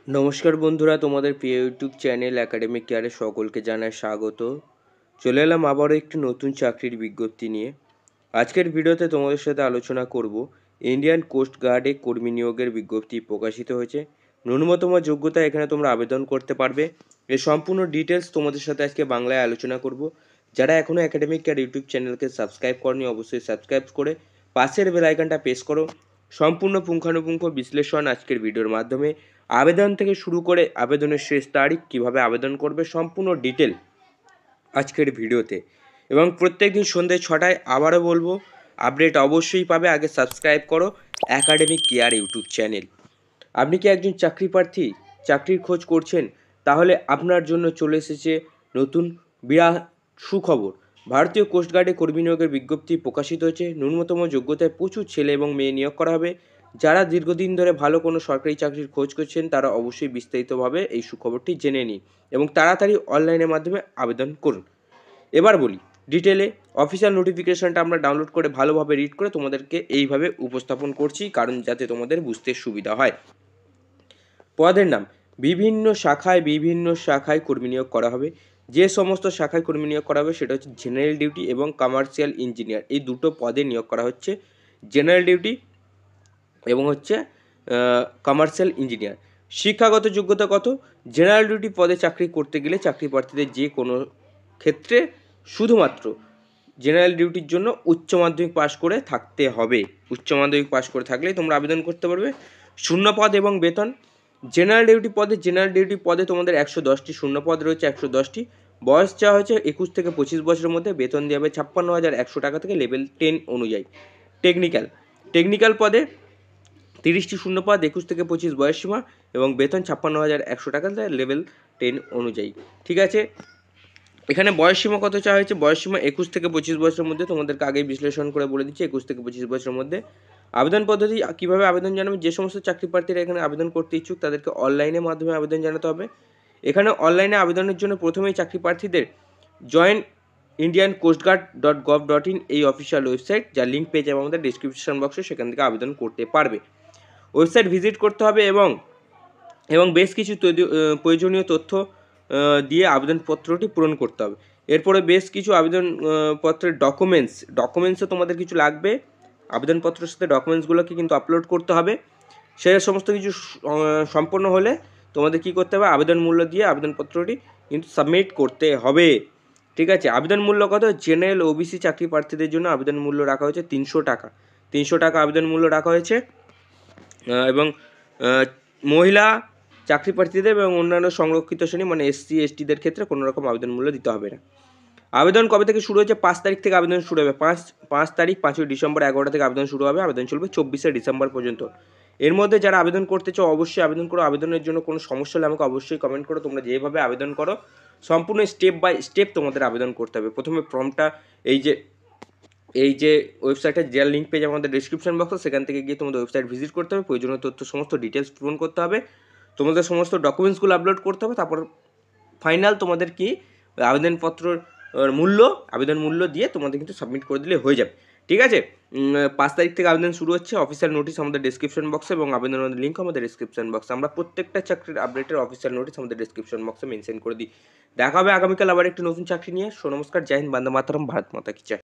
নমস্কার বন্ধুরা, তোমাদের প্রিয় ইউটিউব চ্যানেল একাডেমিক কেয়ারে সকলকে জানাই স্বাগত। চলে এলাম আবারও একটি নতুন চাকরির বিজ্ঞপ্তি নিয়ে। আজকের ভিডিওতে তোমাদের সাথে আলোচনা করব ইন্ডিয়ান কোস্ট গার্ডে কর্মী নিয়োগের বিজ্ঞপ্তি প্রকাশিত হয়েছে। ন্যূনতম যোগ্যতা এখানে তোমরা আবেদন করতে পারবে। এর সম্পূর্ণ ডিটেলস তোমাদের সাথে আজকে বাংলায় আলোচনা করব। যারা এখনও একাডেমিক কেয়ার ইউটিউব চ্যানেলকে সাবস্ক্রাইব করনি অবশ্যই সাবস্ক্রাইব করে পাশের বেল আইকনটা প্রেস করো। সম্পূর্ণ পুঙ্খানুপুঙ্খ বিশ্লেষণ আজকের ভিডিওর মাধ্যমে, আবেদন থেকে শুরু করে আবেদনের শেষ তারিখ, কিভাবে আবেদন করবে, সম্পূর্ণ ডিটেল আজকের ভিডিওতে। এবং প্রত্যেকদিন সন্ধ্যে 6টায় আবারও বলবো, আপডেট অবশ্যই পাবে। আগে সাবস্ক্রাইব করো একাডেমিক কেয়ার ইউটিউব চ্যানেল। আপনি কি একজন চাকরি প্রার্থী, চাকরির খোঁজ করছেন? তাহলে আপনার জন্য চলে এসেছে নতুন বিরাট সুখবর। ভারতীয় কোস্টগার্ডে কর্মী নিয়োগের বিজ্ঞপ্তি প্রকাশিত হয়েছে। ন্যূনতম যোগ্যতায় প্রচুর ছেলে এবং মেয়ে নিয়োগ করা হবে। যারা দীর্ঘদিন ধরে ভালো কোনো সরকারি চাকরির খোঁজ করছেন তারা অবশ্যই বিস্তারিতভাবে এই সুখবরটি জেনে নিন এবং তাড়াতাড়ি অনলাইনের মাধ্যমে আবেদন করুন। এবার বলি ডিটেলে। অফিসিয়াল নোটিফিকেশনটা আমরা ডাউনলোড করে ভালোভাবে রিড করে তোমাদেরকে এইভাবে উপস্থাপন করছি, কারণ যাতে তোমাদের বুঝতে সুবিধা হয়। পদের নাম, বিভিন্ন শাখায় কর্মী নিয়োগ করা হবে। যে সমস্ত শাখায় কর্মী নিয়োগ করা হবে সেটা হচ্ছে জেনারেল ডিউটি এবং কমার্শিয়াল ইঞ্জিনিয়ার, এই দুটো পদে নিয়োগ করা হচ্ছে। জেনারেল ডিউটি এবং হচ্ছে কমার্শিয়াল ইঞ্জিনিয়ার। শিক্ষাগত যোগ্যতা কত? জেনারেল ডিউটি পদে চাকরি করতে গেলে চাকরি প্রার্থীদের যে কোনো ক্ষেত্রে শুধুমাত্র জেনারেল ডিউটির জন্য উচ্চ মাধ্যমিক পাশ করে থাকতে হবে। উচ্চ মাধ্যমিক পাশ করে থাকলেই তোমরা আবেদন করতে পারবে। শূন্য পদ এবং বেতন, জেনারেল ডিউটি পদে তোমাদের 110টি শূন্য পদ রয়েছে, 110টি। বয়স চাওয়া হয়েছে 21 থেকে 25 বছরের মধ্যে। বেতন দেওয়া হবে 56,100 টাকা থেকে লেভেল 10 অনুযায়ী। টেকনিক্যাল পদে 30টি শূন্য পদ, 21 থেকে 25 বয়স সীমা এবং বেতন 56,100 টাকা লেভেল 10 অনুযায়ী। ঠিক আছে, এখানে বয়সসীমা কত চাওয়া হয়েছে? বয়সসীমা 21 থেকে 25 বছরের মধ্যে। তোমাদেরকে আগেই বিশ্লেষণ করে বলে দিচ্ছি 21 থেকে 25 বছরের মধ্যে। আবেদন পদ্ধতি, কীভাবে আবেদন জানাবে? যে সমস্ত চাকরি প্রার্থীরা এখানে আবেদন করতে ইচ্ছুক তাদেরকে অনলাইনের মাধ্যমে আবেদন জানাতে হবে। এখানে অনলাইনে আবেদনের জন্য প্রথমেই চাকরি প্রার্থীদের জয়েন ইন্ডিয়ান কোস্টগার্ড.gov.in এই অফিসিয়াল ওয়েবসাইট, যার লিঙ্ক পেয়ে যাবে আমাদের ডিসক্রিপশন বক্সে, সেখান থেকে আবেদন করতে পারবে। ওয়েবসাইট ভিজিট করতে হবে এবং বেশ কিছু প্রয়োজনীয় তথ্য দিয়ে আবেদনপত্রটি পূরণ করতে হবে। এরপরে বেশ কিছু আবেদনপত্রের ডকুমেন্টসও তোমাদের কিছু লাগবে। আবেদনপত্রের সাথে ডকুমেন্টসগুলোকে কিন্তু আপলোড করতে হবে। সে সমস্ত কিছু সম্পন্ন হলে তোমাদের কী করতে হবে? আবেদন মূল্য দিয়ে আবেদনপত্রটি কিন্তু সাবমিট করতে হবে। ঠিক আছে, আবেদন মূল্য কত? জেনারেল ওবিসি চাকরি প্রার্থীদের জন্য আবেদন মূল্য রাখা হয়েছে 300 টাকা। 300 টাকা আবেদন মূল্য রাখা হয়েছে। এবং মহিলা চাকরি প্রার্থীদের এবং অন্যান্য সংরক্ষিত শ্রেণী মানে SC STদের ক্ষেত্রে কোনো রকম আবেদন মূল্য দিতে হবে না। আবেদন কবে থেকে শুরু হয়েছে? 5 তারিখ থেকে আবেদন শুরু হবে। 5 তারিখ 5ই ডিসেম্বর 11টা থেকে আবেদন শুরু হবে। আবেদন চলবে 24শে ডিসেম্বর পর্যন্ত। এর মধ্যে যারা আবেদন করতে চাও অবশ্যই আবেদন করো। আবেদনের জন্য কোনো সমস্যা হলে আমাকে অবশ্যই কমেন্ট করো। তোমরা যেভাবে আবেদন করো সম্পূর্ণ স্টেপ বাই স্টেপ তোমাদের আবেদন করতে হবে। প্রথমে ফর্মটা এই যে ওয়েবসাইটের যে লিঙ্ক পেয়ে যাবে আমাদের ডিসক্রিপশন বক্সে, সেখান থেকে গিয়ে তোমাদের ওয়েবসাইট ভিজিট করতে হবে। প্রয়োজনীয় তথ্য সমস্ত ডিটেলস পূরণ করতে হবে। তোমাদের সমস্ত ডকুমেন্টসগুলো আপলোড করতে হবে। তারপর ফাইনাল তোমাদের কি আবেদন মূল্য দিয়ে তোমাদের কিন্তু সাবমিট করে দিলে হয়ে যাবে। ঠিক আছে, 5 তারিখ থেকে আবেদন শুরু হচ্ছে। অফিসিয়াল নোটিশ আমাদের ডিসক্রিপশন বক্সে এবং আবেদনের লিঙ্ক আমাদের ডিসক্রিপশন বক্সে। আমরা প্রত্যেকটা চাকরির আপডেটের অফিসিয়াল নোটিশ আমাদের ডিসক্রিপশন বক্সে মেনশন করে দিই। দেখা হবে আগামীকাল আবার একটি নতুন চাকরি নিয়ে। নমস্কার, জয় হিন্দ, বন্দে মাতরম, ভারত মাতা কি জয়।